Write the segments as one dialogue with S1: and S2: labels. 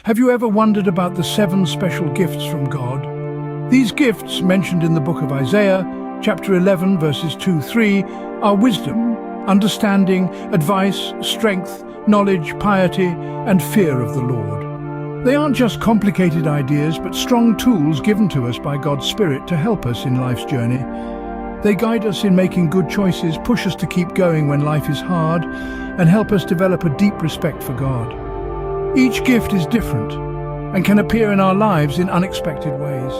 S1: Have you ever wondered about the 7 special gifts from God? These gifts, mentioned in the book of Isaiah, chapter 11, verses 2-3, are wisdom, understanding, advice, strength, knowledge, piety, and fear of the Lord. They aren't just complicated ideas, but strong tools given to us by God's Spirit to help us in life's journey. They guide us in making good choices, push us to keep going when life is hard, and help us develop a deep respect for God. Each gift is different and can appear in our lives in unexpected ways.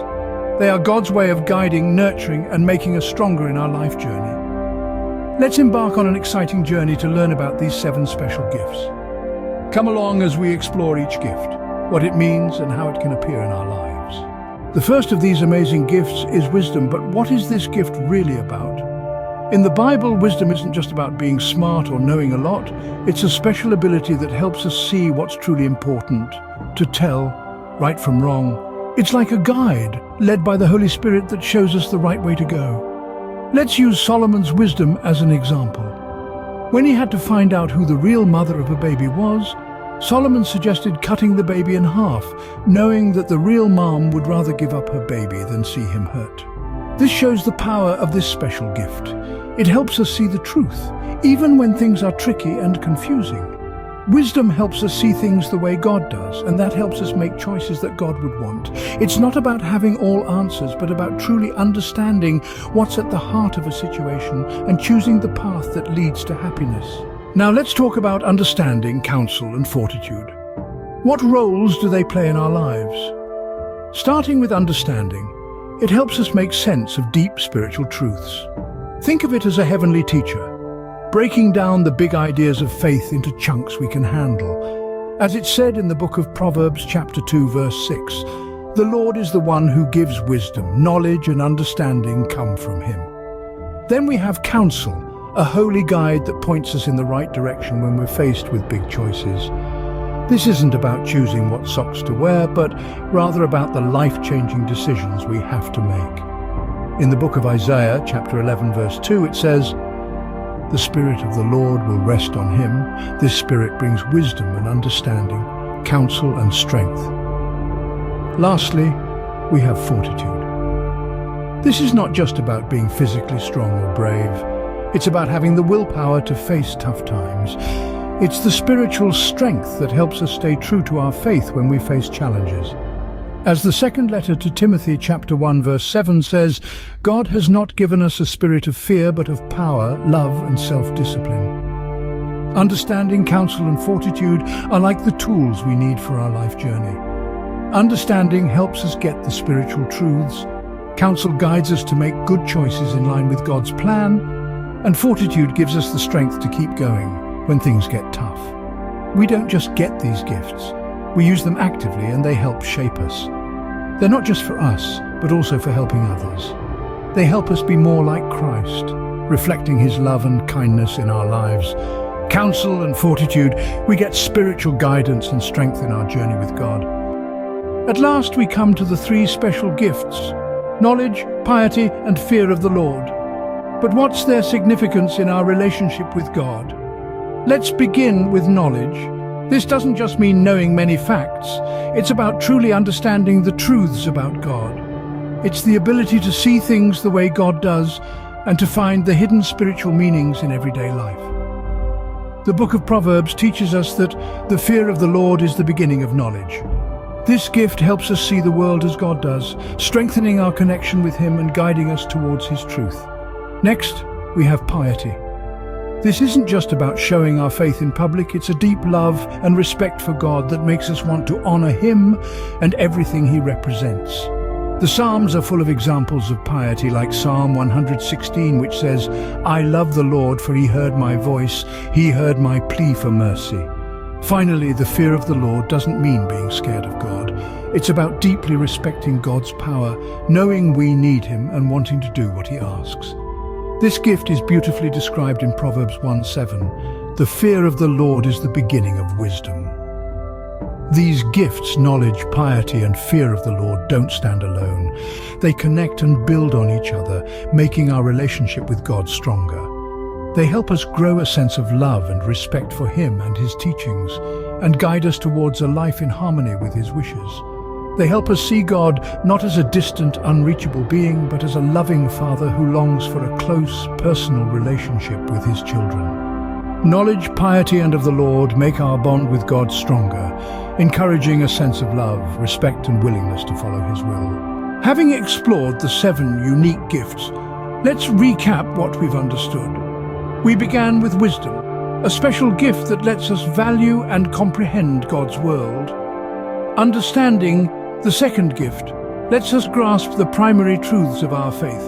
S1: They are God's way of guiding, nurturing, and making us stronger in our life journey. Let's embark on an exciting journey to learn about these 7 special gifts. Come along as we explore each gift, what it means and how it can appear in our lives. The first of these amazing gifts is wisdom, but what is this gift really about? In the Bible, wisdom isn't just about being smart or knowing a lot. It's a special ability that helps us see what's truly important, to tell right from wrong. It's like a guide, led by the Holy Spirit, that shows us the right way to go. Let's use Solomon's wisdom as an example. When he had to find out who the real mother of a baby was, Solomon suggested cutting the baby in half, knowing that the real mom would rather give up her baby than see him hurt. This shows the power of this special gift. It helps us see the truth, even when things are tricky and confusing. Wisdom helps us see things the way God does, and that helps us make choices that God would want. It's not about having all answers, but about truly understanding what's at the heart of a situation and choosing the path that leads to happiness. Now let's talk about understanding, counsel, and fortitude. What roles do they play in our lives? Starting with understanding, it helps us make sense of deep spiritual truths. Think of it as a heavenly teacher, breaking down the big ideas of faith into chunks we can handle. As it's said in the book of Proverbs chapter 2, verse 6, "The Lord is the one who gives wisdom, knowledge and understanding come from him." Then we have counsel, a holy guide that points us in the right direction when we're faced with big choices. This isn't about choosing what socks to wear, but rather about the life-changing decisions we have to make. In the book of Isaiah, chapter 11, verse 2, it says, "The Spirit of the Lord will rest on him. This Spirit brings wisdom and understanding, counsel and strength." Lastly, we have fortitude. This is not just about being physically strong or brave. It's about having the willpower to face tough times. It's the spiritual strength that helps us stay true to our faith when we face challenges. As the second letter to Timothy, chapter 1, verse 7 says, "God has not given us a spirit of fear, but of power, love, and self-discipline." Understanding, counsel, and fortitude are like the tools we need for our life journey. Understanding helps us get the spiritual truths. Counsel guides us to make good choices in line with God's plan. And fortitude gives us the strength to keep going when things get tough. We don't just get these gifts. We use them actively and they help shape us. They're not just for us, but also for helping others. They help us be more like Christ, reflecting his love and kindness in our lives. Counsel and fortitude, we get spiritual guidance and strength in our journey with God. At last we come to the 3 special gifts: knowledge, piety, and fear of the Lord. But what's their significance in our relationship with God? Let's begin with knowledge. This doesn't just mean knowing many facts. It's about truly understanding the truths about God. It's the ability to see things the way God does and to find the hidden spiritual meanings in everyday life. The book of Proverbs teaches us that the fear of the Lord is the beginning of knowledge. This gift helps us see the world as God does, strengthening our connection with him and guiding us towards his truth. Next, we have piety. This isn't just about showing our faith in public, it's a deep love and respect for God that makes us want to honor him and everything he represents. The Psalms are full of examples of piety, like Psalm 116, which says, "I love the Lord, for he heard my voice, he heard my plea for mercy." Finally, the fear of the Lord doesn't mean being scared of God. It's about deeply respecting God's power, knowing we need him and wanting to do what he asks. This gift is beautifully described in Proverbs 1:7. "The fear of the Lord is the beginning of wisdom." These gifts, knowledge, piety, and fear of the Lord, don't stand alone. They connect and build on each other, making our relationship with God stronger. They help us grow a sense of love and respect for Him and His teachings, and guide us towards a life in harmony with His wishes. They help us see God not as a distant, unreachable being, but as a loving Father who longs for a close, personal relationship with His children. Knowledge, piety, and of the Lord make our bond with God stronger, encouraging a sense of love, respect, and willingness to follow His will. Having explored the 7 unique gifts, let's recap what we've understood. We began with wisdom, a special gift that lets us value and comprehend God's world. Understanding, the second gift, lets us grasp the primary truths of our faith.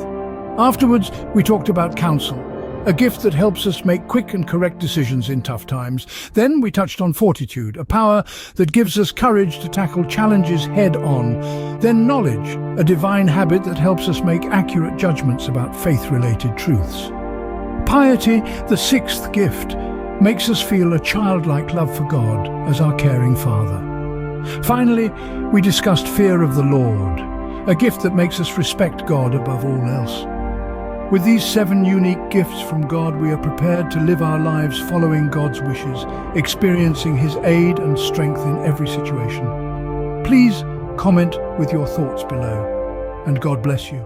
S1: Afterwards, we talked about counsel, a gift that helps us make quick and correct decisions in tough times. Then we touched on fortitude, a power that gives us courage to tackle challenges head-on. Then knowledge, a divine habit that helps us make accurate judgments about faith-related truths. Piety, the 6th gift, makes us feel a childlike love for God as our caring Father. Finally, we discussed fear of the Lord, a gift that makes us respect God above all else. With these 7 unique gifts from God, we are prepared to live our lives following God's wishes, experiencing His aid and strength in every situation. Please comment with your thoughts below, and God bless you.